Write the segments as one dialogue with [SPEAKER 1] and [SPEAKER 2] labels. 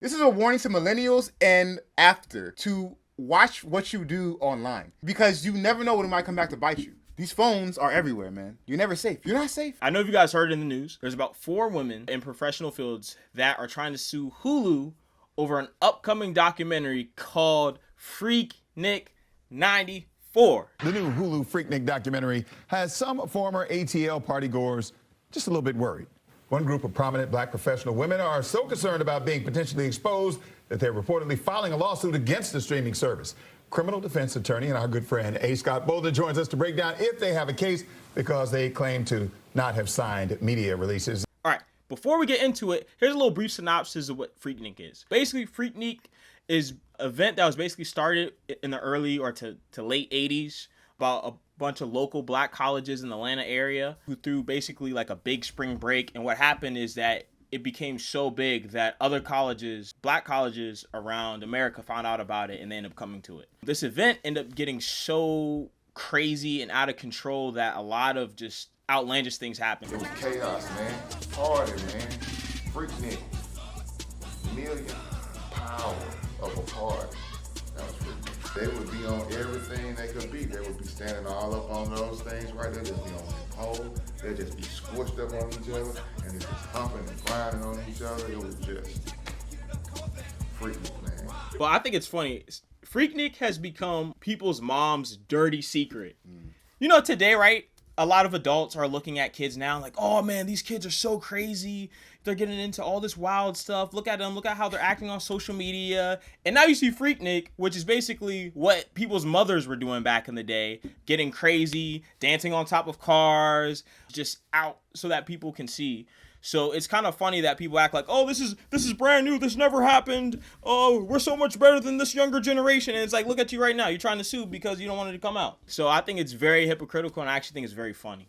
[SPEAKER 1] This is a warning to millennials and after to watch what you do online because you never know when it might come back to bite you. These phones are everywhere, man. You're never safe. You're not safe.
[SPEAKER 2] I know if you guys heard in the news, there's about 4 women in professional fields that are trying to sue Hulu over an upcoming documentary called Freaknik 94.
[SPEAKER 3] The new Hulu Freaknik documentary has some former ATL partygoers just a little bit worried. One group of prominent black professional women are so concerned about being potentially exposed that they're reportedly filing a lawsuit against the streaming service. Criminal defense attorney and our good friend A. Scott Bolden joins us to break down if they have a case because they claim to not have signed media releases.
[SPEAKER 2] All right, before we get into it, here's a little brief synopsis of what Freaknik is. Basically, Freaknik is an event that was basically started in the early or to late 80s about a bunch of local black colleges in the Atlanta area who threw basically like a big spring break. And what happened is that it became so big that other colleges, black colleges around America, found out about it and they ended up coming to it. This event ended up getting so crazy and out of control that a lot of just outlandish things happened.
[SPEAKER 4] It was chaos, man. Party, man. Freaknik. Million power of a party. That was Freaknik. They would be on everything they could be. They would be standing all up on those things, right? They'd just be on the pole. They'd just be squished up on each other, and it's just humping and grinding on each other. It was just Freaknik, man.
[SPEAKER 2] Well, I think it's funny. Freaknik has become people's mom's dirty secret. You know, today, right? A lot of adults are looking at kids now like, oh man, these kids are so crazy. They're getting into all this wild stuff. Look at them. Look at how they're acting on social media. And now you see Freaknik, which is basically what people's mothers were doing back in the day. Getting crazy, dancing on top of cars, just out so that people can see. So it's kind of funny that people act like, oh, this is brand new. This never happened. Oh, we're so much better than this younger generation. And it's like, look at you right now. You're trying to sue because you don't want it to come out. So I think it's very hypocritical, and I actually think it's very funny.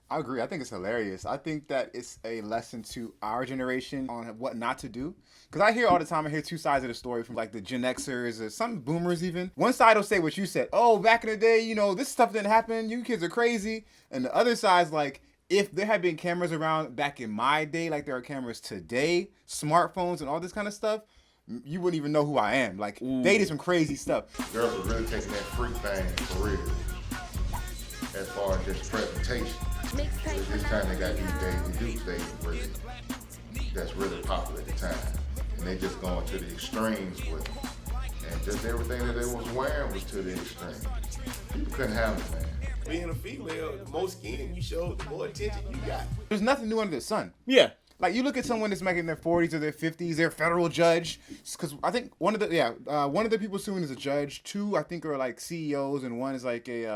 [SPEAKER 1] I agree. I think it's hilarious. I think that it's a lesson to our generation on what not to do. Because I hear all the time, I hear two sides of the story from like the Gen Xers or some boomers even. One side will say what you said. Oh, back in the day, you know, this stuff didn't happen. You kids are crazy. And the other side's like, if there had been cameras around back in my day, like there are cameras today, smartphones and all this kind of stuff, you wouldn't even know who I am. Like, they did some crazy stuff.
[SPEAKER 4] Girls are really taking that freak thing for real. As far as just presentation. This time they got these Daisy Dukes that's really popular at the time. And they just going to the extremes with it. And just everything that they was wearing was to the extreme. People couldn't handle it, man.
[SPEAKER 5] Being a female, the more skin you show, the more attention you got.
[SPEAKER 1] There's nothing new under the sun.
[SPEAKER 2] Yeah.
[SPEAKER 1] Like, you look at someone that's making their 40s or their 50s, they're a federal judge. Because I think one of the people suing is a judge. 2, I think, are like CEOs, and 1 is like a,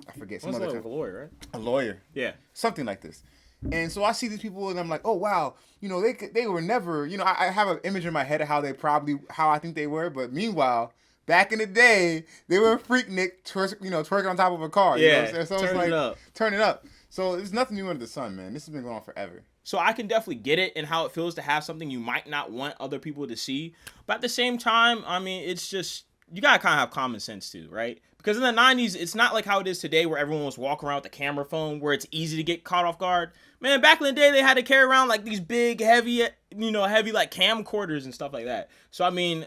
[SPEAKER 1] I forget. Some other
[SPEAKER 2] like a lawyer, right?
[SPEAKER 1] A lawyer.
[SPEAKER 2] Yeah.
[SPEAKER 1] Something like this. And so I see these people and I'm like, oh, wow, you know, they were never, you know, I have an image in my head of how I think they were. But meanwhile, back in the day, they were Freaknik, twerking on top of a car.
[SPEAKER 2] Yeah,
[SPEAKER 1] you know what I'm saying? So
[SPEAKER 2] turn
[SPEAKER 1] it's like,
[SPEAKER 2] it up.
[SPEAKER 1] Turn it up. So there's nothing new under the sun, man. This has been going on forever.
[SPEAKER 2] So I can definitely get it and how it feels to have something you might not want other people to see. But at the same time, I mean, it's just, you got to kind of have common sense too, right? Because in the 90s, it's not like how it is today where everyone was walking around with a camera phone where it's easy to get caught off guard. Man, back in the day, they had to carry around like these big, heavy like camcorders and stuff like that. So, I mean,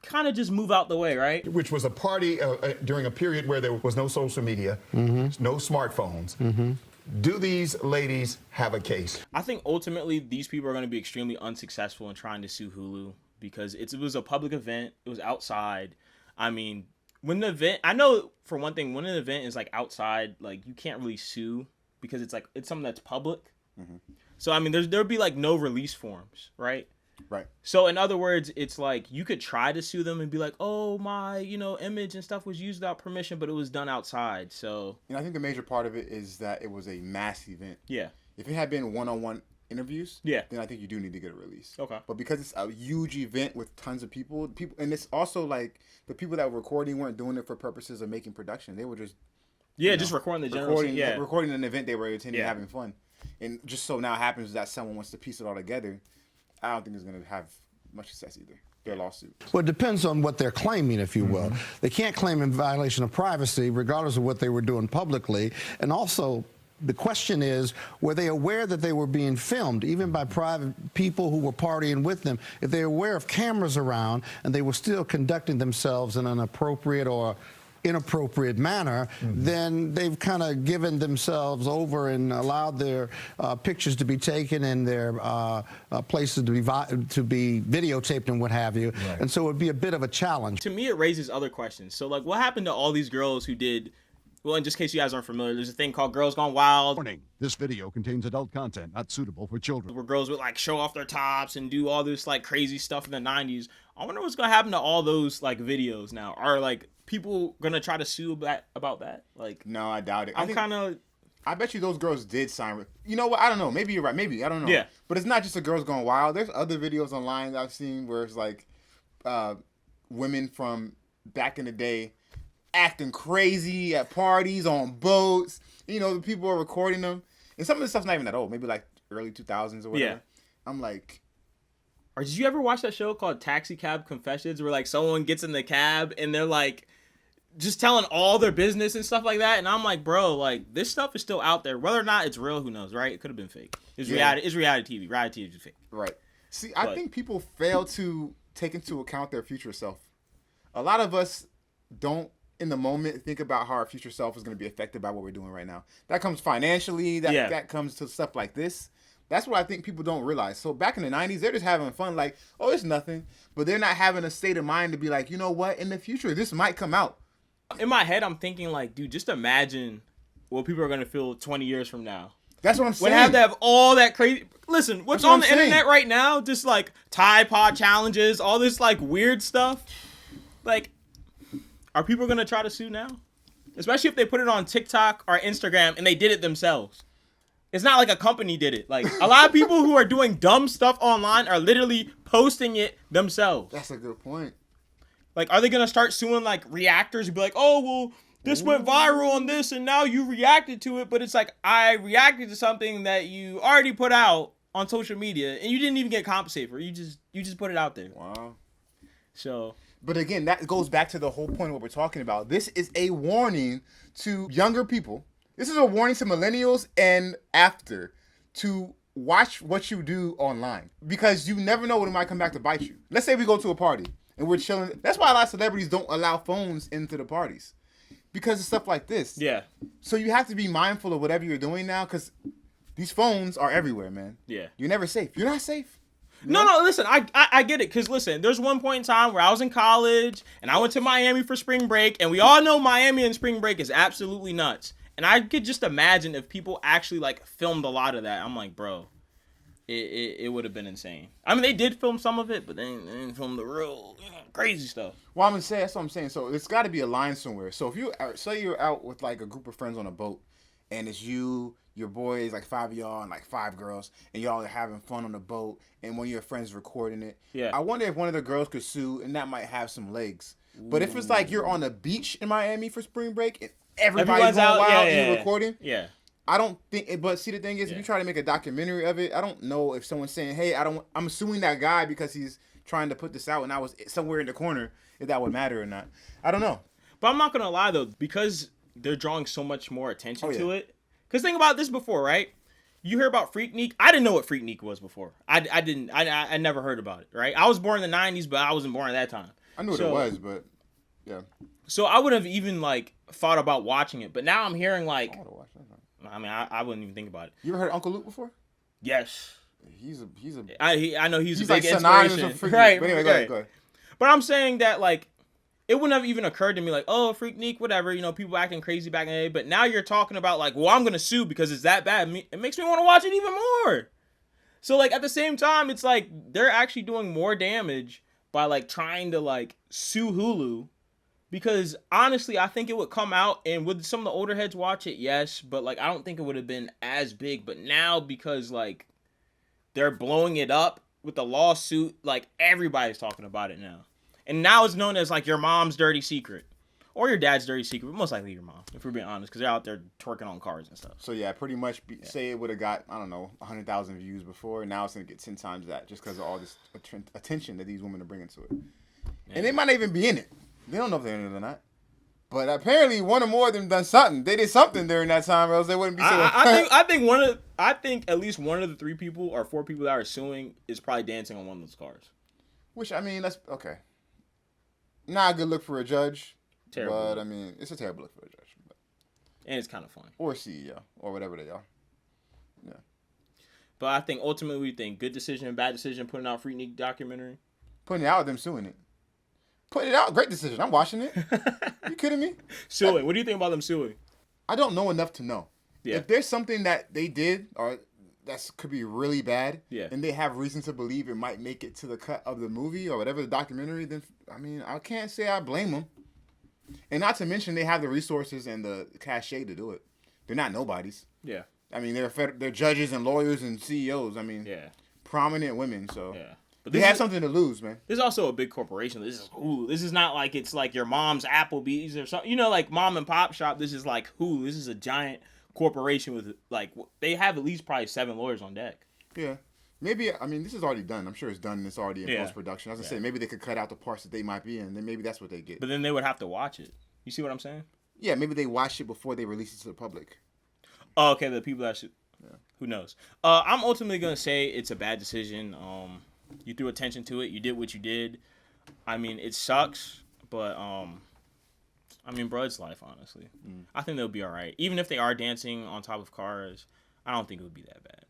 [SPEAKER 2] kind of just move out the way, right?
[SPEAKER 3] Which was a party during a period where there was no social media, no smartphones. Do these ladies have a case?
[SPEAKER 2] I think ultimately these people are going to be extremely unsuccessful in trying to sue Hulu because it was a public event. It was outside. I mean, I know for one thing, when an event is like outside, like you can't really sue because it's something that's public. So, I mean, there'd be like no release forms, right?
[SPEAKER 1] Right.
[SPEAKER 2] So in other words, it's like you could try to sue them and be like, oh, my, image and stuff was used without permission, but it was done outside. So,
[SPEAKER 1] I think the major part of it is that it was a mass event.
[SPEAKER 2] Yeah.
[SPEAKER 1] If it had been one-on-one interviews,
[SPEAKER 2] yeah,
[SPEAKER 1] then I think you do need to get a release.
[SPEAKER 2] Okay.
[SPEAKER 1] But because it's a huge event with tons of people, and it's also like the people that were recording weren't doing it for purposes of making production. They were just
[SPEAKER 2] just recording the general
[SPEAKER 1] recording an event they were attending, having fun. And just so now happens that someone wants to piece it all together, I don't think it's going to have much success either. Their lawsuit.
[SPEAKER 6] Well, it depends on what they're claiming, if you will. They can't claim in violation of privacy, regardless of what they were doing publicly. And also, The question is, were they aware that they were being filmed, even by private people who were partying with them? If they were aware of cameras around and they were still conducting themselves in an appropriate or inappropriate manner, then they've kind of given themselves over and allowed their pictures to be taken and their places to be videotaped and what have you. Right. And so it would be a bit of a challenge.
[SPEAKER 2] To me, it raises other questions. So, like, what happened to all these girls who did, well, in just case you guys aren't familiar, there's a thing called Girls Gone Wild.
[SPEAKER 7] Warning, this video contains adult content not suitable for children.
[SPEAKER 2] Where girls would, like, show off their tops and do all this, like, crazy stuff in the 90s. I wonder what's going to happen to all those, like, videos now. Are, like, people going to try to sue about that? Like,
[SPEAKER 1] no, I doubt it.
[SPEAKER 2] I
[SPEAKER 1] bet you those girls did sign with. You know what? I don't know. Maybe you're right. Maybe. I don't know.
[SPEAKER 2] Yeah.
[SPEAKER 1] But it's not just the Girls Gone Wild. There's other videos online that I've seen where it's like women from back in the day acting crazy at parties, on boats. You know, the people are recording them. And some of the stuff's not even that old. Maybe like early 2000s or whatever.
[SPEAKER 2] Yeah.
[SPEAKER 1] I'm like...
[SPEAKER 2] Or did you ever watch that show called Taxi Cab Confessions where, like, someone gets in the cab and they're, like, just telling all their business and stuff like that? And I'm like, bro, like, this stuff is still out there. Whether or not it's real, who knows, right? It could have been fake. It's reality TV. Reality TV is fake.
[SPEAKER 1] Right. See, I think people fail to take into account their future self. A lot of us don't, in the moment, think about how our future self is going to be affected by what we're doing right now. That comes financially. That comes to stuff like this. That's what I think people don't realize. So back in the 90s, they're just having fun, like, oh, it's nothing. But they're not having a state of mind to be like, you know what? In the future, this might come out.
[SPEAKER 2] In my head, I'm thinking, like, dude, just imagine what people are going to feel 20 years from now.
[SPEAKER 1] That's what I'm saying.
[SPEAKER 2] When have to have all that crazy... Listen, what's on the internet right now? Just, like, Tide Pod challenges, all this, like, weird stuff. Like, are people going to try to sue now? Especially if they put it on TikTok or Instagram and they did it themselves. It's not like a company did it. Like, a lot of people who are doing dumb stuff online are literally posting it themselves.
[SPEAKER 1] That's a good point.
[SPEAKER 2] Like, are they going to start suing, like, reactors and be like, oh, well, this went viral on this and now you reacted to it. But it's like, I reacted to something that you already put out on social media and you didn't even get compensated for it. You just put it out there.
[SPEAKER 1] Wow.
[SPEAKER 2] So...
[SPEAKER 1] But again, that goes back to the whole point of what we're talking about. This is a warning to younger people. This is a warning to millennials and after to watch what you do online because you never know when it might come back to bite you. Let's say we go to a party and we're chilling. That's why a lot of celebrities don't allow phones into the parties because of stuff like this.
[SPEAKER 2] Yeah.
[SPEAKER 1] So you have to be mindful of whatever you're doing now because these phones are everywhere, man.
[SPEAKER 2] Yeah.
[SPEAKER 1] You're never safe. You're not safe.
[SPEAKER 2] No, listen, I get it. Because, listen, there's one point in time where I was in college and I went to Miami for spring break. And we all know Miami and spring break is absolutely nuts. And I could just imagine if people actually, like, filmed a lot of that. I'm like, bro, it would have been insane. I mean, they did film some of it, but they didn't film the real crazy stuff.
[SPEAKER 1] Well, I'm going to say, that's what I'm saying. So it's got to be a line somewhere. So if you, say you're out with, like, a group of friends on a boat and it's you, your boys, like 5 of y'all and like 5 girls, and y'all are having fun on the boat, and one of your friends recording it. Yeah. I wonder if one of the girls could sue, and that might have some legs. But if it's like you're on the beach in Miami for spring break, and everybody's going wild and you're recording, I don't think. But see, the thing is, if you try to make a documentary of it, I don't know if someone's saying, "Hey, I'm suing that guy because he's trying to put this out, and I was somewhere in the corner," if that would matter or not. I don't know.
[SPEAKER 2] But I'm not gonna lie though, because they're drawing so much more attention to it. Because think about this before, right? You hear about Freaknik. I didn't know what Freaknik was before. I never heard about it, right? I was born in the 90s, but I wasn't born at that time.
[SPEAKER 1] I knew what it was, but yeah.
[SPEAKER 2] So I would have even, like, thought about watching it. But now I'm hearing, like... I mean, I wouldn't even think about it.
[SPEAKER 1] You ever heard of Uncle Luke before?
[SPEAKER 2] Yes.
[SPEAKER 1] I
[SPEAKER 2] know he's a
[SPEAKER 1] like
[SPEAKER 2] big inspiration.
[SPEAKER 1] Right. But anyway, go ahead.
[SPEAKER 2] But I'm saying that, like, it wouldn't have even occurred to me, like, oh, Freaknik, whatever, you know, people acting crazy back in the day. But now you're talking about, like, well, I'm going to sue because it's that bad. It makes me want to watch it even more. So, like, at the same time, it's like they're actually doing more damage by, like, trying to, like, sue Hulu. Because, honestly, I think it would come out, and would some of the older heads watch it? Yes. But, like, I don't think it would have been as big. But now, because, like, they're blowing it up with the lawsuit, like, everybody's talking about it now. And now it's known as, like, your mom's dirty secret. Or your dad's dirty secret. But most likely your mom, if we're being honest. Because they're out there twerking on cars and stuff.
[SPEAKER 1] So, yeah, pretty much say it would have got, I don't know, 100,000 views before. And now it's going to get 10 times that. Just because of all this attention that these women are bringing to it. Yeah. And they might not even be in it. They don't know if they're in it or not. But apparently, one or more of them done something. They did something during that time, or else they wouldn't be so.
[SPEAKER 2] I think at least one of the 3 people or 4 people that are suing is probably dancing on one of those cars.
[SPEAKER 1] Which, I mean, that's okay. Not a good look for a judge.
[SPEAKER 2] Terrible.
[SPEAKER 1] But I mean, it's a terrible look for a judge. But.
[SPEAKER 2] And it's kind of funny.
[SPEAKER 1] Or CEO or whatever they are. Yeah.
[SPEAKER 2] But I think ultimately we think good decision, bad decision, putting out Freaknik documentary.
[SPEAKER 1] Putting it out, them suing it. Putting it out, great decision. I'm watching it. You kidding me?
[SPEAKER 2] Suing. What do you think about them suing?
[SPEAKER 1] I don't know enough to know.
[SPEAKER 2] Yeah.
[SPEAKER 1] If there's something that they did or that could be really bad,
[SPEAKER 2] yeah,
[SPEAKER 1] and they have reason to believe it might make it to the cut of the movie or whatever the documentary, then I mean, I can't say I blame them. And not to mention they have the resources and the cachet to do it. They're not nobodies.
[SPEAKER 2] Yeah.
[SPEAKER 1] I mean, they're judges and lawyers and CEOs. I mean,
[SPEAKER 2] yeah,
[SPEAKER 1] prominent women. So
[SPEAKER 2] yeah.
[SPEAKER 1] But they have something to lose, man.
[SPEAKER 2] This is also a big corporation. This is Hulu. This is not like it's like your mom's Applebee's or something. You know, like mom and pop shop. This is like Hulu. This is a giant corporation with like they have at least probably 7 lawyers on deck.
[SPEAKER 1] Yeah. Maybe, I mean, this is already done. I'm sure it's done and it's already in post-production. I was going to say, maybe they could cut out the parts that they might be in, then maybe that's what they get.
[SPEAKER 2] But then they would have to watch it. You see what I'm saying?
[SPEAKER 1] Yeah, maybe they watch it before they release it to the public.
[SPEAKER 2] Oh, okay, the people that should... Yeah. Who knows? I'm ultimately going to say it's a bad decision. You threw attention to it. You did what you did. I mean, it sucks, but... I mean, bro, it's life, honestly. I think they'll be all right. Even if they are dancing on top of cars, I don't think it would be that bad.